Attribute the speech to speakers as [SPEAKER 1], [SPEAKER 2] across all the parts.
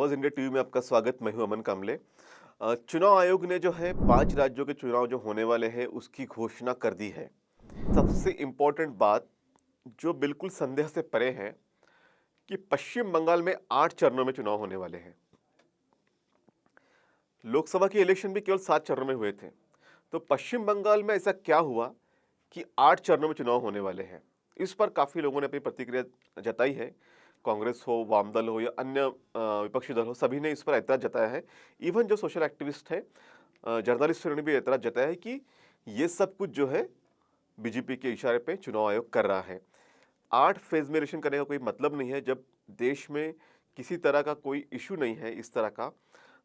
[SPEAKER 1] आवाज़ India TV में आपका स्वागत। मैं हूं अमन कामले। चुनाव आयोग ने जो है 5 राज्यों के चुनाव जो होने वाले हैं उसकी घोषणा कर दी है। सबसे इम्पोर्टेंट बात जो बिल्कुल संदेह से परे है कि पश्चिम बंगाल में 8 चरणों में चुनाव होने वाले हैं। लोकसभा के इलेक्शन भी केवल 7 चरणों में हुए थे। तो पश्चिम बंगाल में ऐसा क्या हुआ कि 8 चरणों में चुनाव होने वाले हैं? इस पर काफ़ी लोगों ने अपनी प्रतिक्रिया जताई है। कांग्रेस हो, वाम दल हो या अन्य विपक्षी दल हो, सभी ने इस पर ऐतराज़ जताया है। इवन जो सोशल एक्टिविस्ट हैं, जर्नलिस्ट ने भी ऐतराज़ जताया है कि ये सब कुछ जो है बीजेपी के इशारे पे चुनाव आयोग कर रहा है। 8 फेज़ में इलेक्शन करने का कोई मतलब नहीं है जब देश में किसी तरह का कोई इश्यू नहीं है इस तरह का।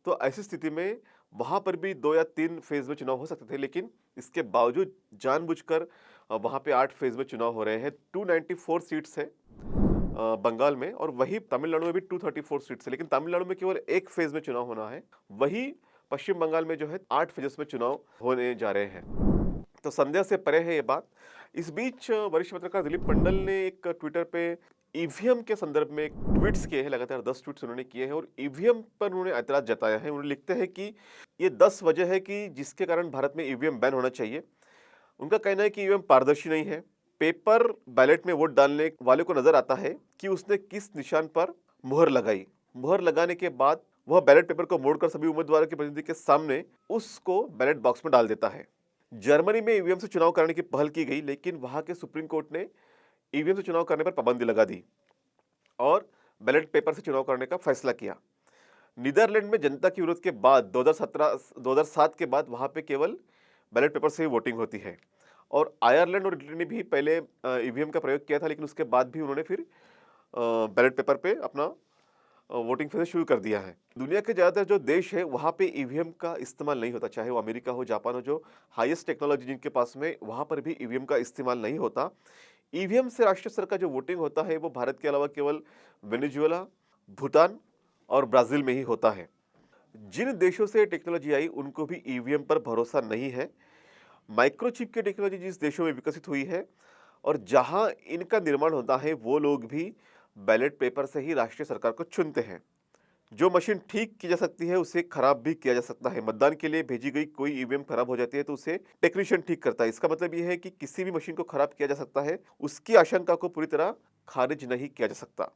[SPEAKER 1] तो ऐसी स्थिति में वहाँ पर भी 2 या 3 फेज़ में चुनाव हो सकते थे, लेकिन इसके बावजूद जानबूझकर वहाँ पे 8 फेज़ में चुनाव हो रहे हैं। 294 सीट्स हैं बंगाल में, और वही तमिलनाडु में भी 234 सीट्स है, लेकिन तमिलनाडु में केवल एक फेज में चुनाव होना है। वही पश्चिम बंगाल में जो है 8 फेजेस में चुनाव होने जा रहे हैं। तो संदेह से परे है ये बात। इस बीच वरिष्ठ पत्रकार दिलीप मंडल ने एक ट्विटर पे ईवीएम के संदर्भ में ट्वीट्स किए हैं। लगातार 10 ट्वीट्स उन्होंने किए हैं और ईवीएम पर उन्होंने ऐतराज जताया है। उन्होंने लिखते हैं कि ये 10 वजह है कि जिसके कारण भारत में ईवीएम बैन होना चाहिए। उनका कहना है कि ईवीएम पारदर्शी नहीं है। पेपर बैलेट में वोट डालने वाले को नजर आता है कि उसने किस निशान पर मुहर लगाई। मुहर लगाने के बाद वह बैलेट पेपर को मोड़कर सभी उम्मीदवारों के प्रतिनिधि के सामने उसको बैलेट बॉक्स में डाल देता है। जर्मनी में ईवीएम से चुनाव कराने की पहल की गई, लेकिन वहां के सुप्रीम कोर्ट ने ईवीएम से चुनाव करने पर पाबंदी लगा दी और बैलेट पेपर से चुनाव करने का फैसला किया। नीदरलैंड में जनता के विरोध के बाद 2007 के बाद वहां पे केवल बैलेट पेपर से ही वोटिंग होती है। और आयरलैंड और इटली ने भी पहले ईवीएम का प्रयोग किया था, लेकिन उसके बाद भी उन्होंने फिर बैलेट पेपर पे अपना वोटिंग फिर से शुरू कर दिया है। दुनिया के ज़्यादातर जो देश है वहाँ पे ईवीएम का इस्तेमाल नहीं होता, चाहे वो अमेरिका हो, जापान हो, जो हाईएस्ट टेक्नोलॉजी जिनके पास में, वहाँ पर भी ईवीएम का इस्तेमाल नहीं होता। ईवीएम से राष्ट्रीय स्तर का जो वोटिंग होता है वो भारत के अलावा केवल वेनेजुएला, भूटान और ब्राज़ील में ही होता है। जिन देशों से टेक्नोलॉजी आई उनको भी ईवीएम पर भरोसा नहीं है। माइक्रोचिप की टेक्नोलॉजी जिस देशों में विकसित हुई है और जहां इनका निर्माण होता है, वो लोग भी बैलेट पेपर से ही राष्ट्रीय सरकार को चुनते हैं। जो मशीन ठीक की जा सकती है उसे खराब भी किया जा सकता है। मतदान के लिए भेजी गई कोई ईवीएम खराब हो जाती है तो उसे टेक्नीशियन ठीक करता है। इसका मतलब यह है कि किसी भी मशीन को खराब किया जा सकता है, उसकी आशंका को पूरी तरह खारिज नहीं किया जा सकता।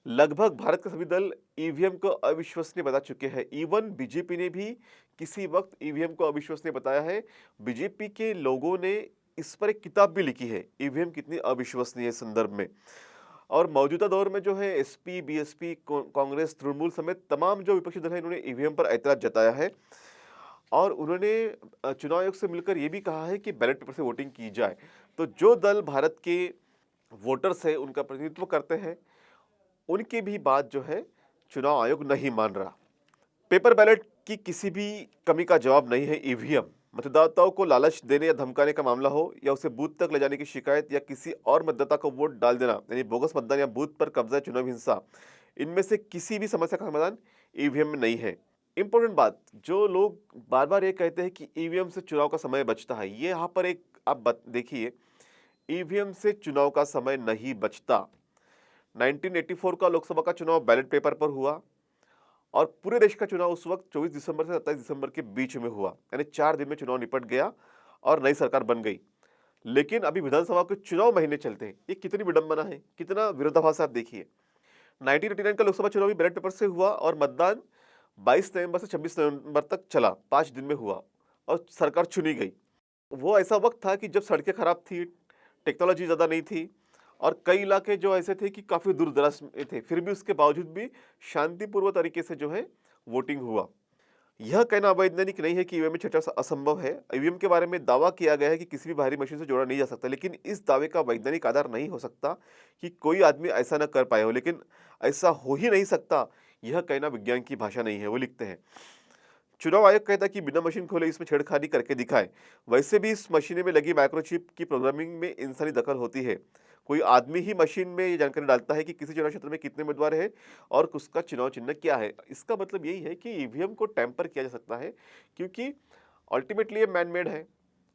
[SPEAKER 1] लगभग भारत के सभी दल ईवीएम को अविश्वसनीय बता चुके हैं। इवन बीजेपी ने भी किसी वक्त ईवीएम को अविश्वसनीय बताया है। बीजेपी के लोगों ने इस पर एक किताब भी लिखी है, ईवीएम कितनी अविश्वसनीय है संदर्भ में। और मौजूदा दौर में जो है एसपी, बीएसपी, कांग्रेस, तृणमूल समेत तमाम जो विपक्षी दल हैं, इन्होंने ईवीएम पर ऐतराज जताया है। और उन्होंने चुनाव आयोग से मिलकर यह भी कहा है कि बैलेट पेपर से वोटिंग की जाए। तो जो दल भारत के वोटर्स है उनका प्रतिनिधित्व करते हैं, उनकी भी बात जो है चुनाव आयोग नहीं मान रहा। पेपर बैलेट की किसी भी कमी का जवाब नहीं है ईवीएम। मतदाताओं को लालच देने या धमकाने का मामला हो या उसे बूथ तक ले जाने की शिकायत या किसी और मतदाता को वोट डाल देना यानी बोगस मतदान या बूथ पर कब्जा, चुनाव हिंसा, इनमें से किसी भी समस्या का समाधान ईवीएम में नहीं है। इंपॉर्टेंट बात, जो लोग बार बार ये कहते हैं कि ईवीएम से चुनाव का समय बचता है, ये यहाँ पर एक आप देखिए, ईवीएम से चुनाव का समय नहीं बचता। 1984 का लोकसभा का चुनाव बैलेट पेपर पर हुआ और पूरे देश का चुनाव उस वक्त 24 दिसंबर से 27 दिसंबर के बीच में हुआ, यानी 4 दिन में चुनाव निपट गया और नई सरकार बन गई। लेकिन अभी विधानसभा के चुनाव महीने चलते हैं। ये कितनी विडंबना है, कितना विरोधाभास आप देखिए। 1989 का लोकसभा चुनाव भी बैलेट पेपर से हुआ और मतदान 22 नवंबर से 26 नवंबर तक चला, 5 दिन में हुआ और सरकार चुनी गई। वो ऐसा वक्त था कि जब सड़कें खराब थी, टेक्नोलॉजी ज़्यादा नहीं थी और कई इलाके जो ऐसे थे कि काफ़ी दूर दराज में थे, फिर भी उसके बावजूद भी शांतिपूर्वक तरीके से जो है वोटिंग हुआ। यह कहना अवैधानिक नहीं है कि ईवीएम में छेड़छाड़ असंभव है। ईवीएम के बारे में दावा किया गया है कि किसी भी बाहरी मशीन से जोड़ा नहीं जा सकता, लेकिन इस दावे का वैज्ञानिक आधार नहीं हो सकता कि कोई आदमी ऐसा न कर पाए हो। लेकिन ऐसा हो ही नहीं सकता, यह कहना विज्ञान की भाषा नहीं है। वो लिखते हैं, चुनाव आयोग कहता है कि बिना मशीन खोले इसमें छेड़खानी करके दिखाए। वैसे भी इस मशीन में लगी माइक्रोचिप की प्रोग्रामिंग में इंसानी दखल होती है। कोई आदमी ही मशीन में ये जानकारी डालता है कि किसी चुनाव क्षेत्र में कितने उम्मीदवार हैं और उसका चुनाव चिन्ह क्या है। इसका मतलब यही है कि ईवीएम को टैंपर किया जा सकता है, क्योंकि अल्टीमेटली ये मैन मेड है।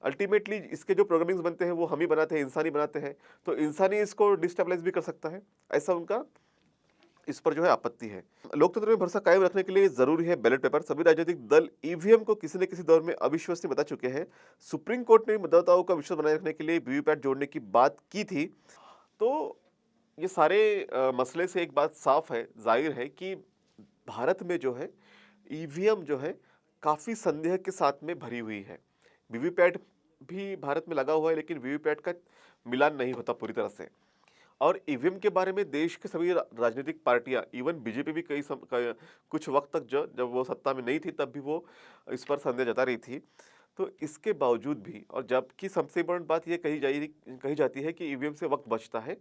[SPEAKER 1] अल्टीमेटली इसके जो प्रोग्रामिंग्स बनते हैं वो हम ही बनाते हैं, इंसान ही बनाते हैं। तो इंसान ही इसको डिस्टेबलाइज भी कर सकता है, ऐसा उनका इस पर जो है आपत्ति है। लोकतंत्र में भरोसा कायम रखने के लिए जरूरी है बैलेट पेपर। सभी राजनीतिक दल ईवीएम को किसी न किसी दौर में अविश्वसनीय बता चुके हैं। सुप्रीम कोर्ट ने मतदाताओं का विश्वास बनाए रखने के लिए वीवीपैट जोड़ने की बात की थी। तो ये सारे मसले से एक बात साफ है, जाहिर है कि भारत में जो है ईवीएम जो है काफ़ी संदेह के साथ में भरी हुई है। वीवीपैट भी भारत में लगा हुआ है, लेकिन वीवीपैट का मिलान नहीं होता पूरी तरह से। और ईवीएम के बारे में देश के सभी राजनीतिक पार्टियां, इवन बीजेपी भी कुछ वक्त तक जब वो सत्ता में नहीं थी तब भी वो इस पर संदेह जता रही थी। तो इसके बावजूद भी, और जबकि सबसे बड़ी बात ये कही जाती है कि ईवीएम से वक्त बचता है,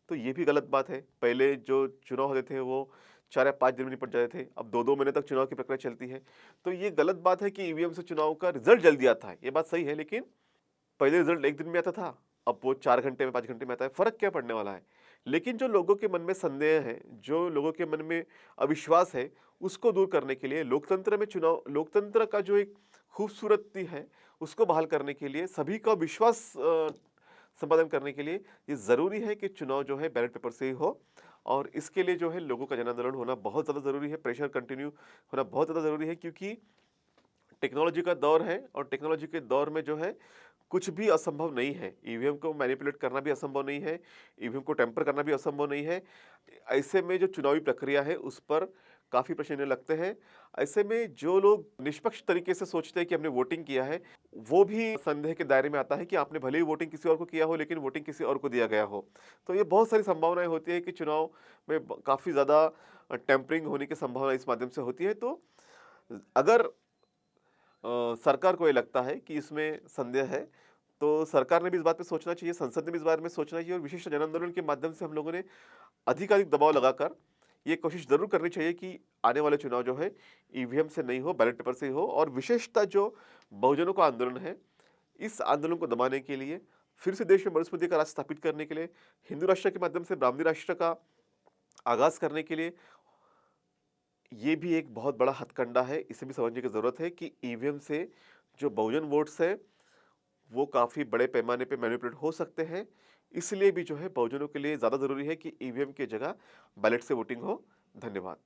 [SPEAKER 1] तो ये भी गलत बात है। पहले जो चुनाव होते थे वो 4 या 5 दिन में निपट जाते थे, अब 2-2 महीने तक चुनाव की प्रक्रिया चलती है। तो ये गलत बात है कि ईवीएम से चुनाव का रिजल्ट जल्दी आता है, ये बात सही है, लेकिन पहले रिजल्ट 1 दिन में आता था, अब वो 4 घंटे में, 5 घंटे में आता है। फ़र्क क्या पड़ने वाला है? लेकिन जो लोगों के मन में संदेह है, जो लोगों के मन में अविश्वास है, उसको दूर करने के लिए लोकतंत्र का जो एक खूबसूरती है, उसको बहाल करने के लिए, सभी का विश्वास संपादन करने के लिए ये ज़रूरी है कि चुनाव जो है बैलेट पेपर से ही हो। और इसके लिए जो है लोगों का जन आंदोलन होना बहुत ज़्यादा ज़रूरी है, प्रेशर कंटिन्यू होना बहुत ज़्यादा ज़रूरी है, क्योंकि टेक्नोलॉजी का दौर है और टेक्नोलॉजी के दौर में जो है कुछ भी असंभव नहीं है। ईवीएम को मैनिपुलेट करना भी असंभव नहीं है, ईवीएम को टेम्पर करना भी असंभव नहीं है। ऐसे में जो चुनावी प्रक्रिया है उस पर काफ़ी प्रश्न लगते हैं। ऐसे में जो लोग निष्पक्ष तरीके से सोचते हैं कि हमने वोटिंग किया है, वो भी संदेह के दायरे में आता है कि आपने भले ही वोटिंग किसी और को किया हो, लेकिन वोटिंग किसी और को दिया गया हो। तो ये बहुत सारी संभावनाएं होती है कि चुनाव में काफ़ी ज़्यादा टेम्परिंग होने की संभावना इस माध्यम से होती है। तो अगर सरकार को ये लगता है कि इसमें संदेह है, तो सरकार ने भी इस बात पे सोचना चाहिए, संसद ने भी इस बारे में सोचना चाहिए, और विशिष्ट जन आंदोलन के माध्यम से हम लोगों ने अधिकाधिक दबाव लगाकर ये कोशिश ज़रूर करनी चाहिए कि आने वाले चुनाव जो है ईवीएम से नहीं हो, बैलेट पेपर से ही हो। और विशेषतः जो बहुजनों का आंदोलन है, इस आंदोलन को दबाने के लिए, फिर से देश में मनुस्मृति का राज स्थापित करने के लिए, हिंदू राष्ट्र के माध्यम से ब्राह्मणी राष्ट्र का आगाज़ करने के लिए, ये भी एक बहुत बड़ा हथकंडा है। इसे भी समझने की ज़रूरत है कि ईवीएम से जो बहुजन वोट्स है वो काफ़ी बड़े पैमाने पे मैनिपुलेट हो सकते हैं। इसलिए भी जो है बहुजनों के लिए ज़्यादा ज़रूरी है कि ईवीएम की जगह बैलेट से वोटिंग हो। धन्यवाद।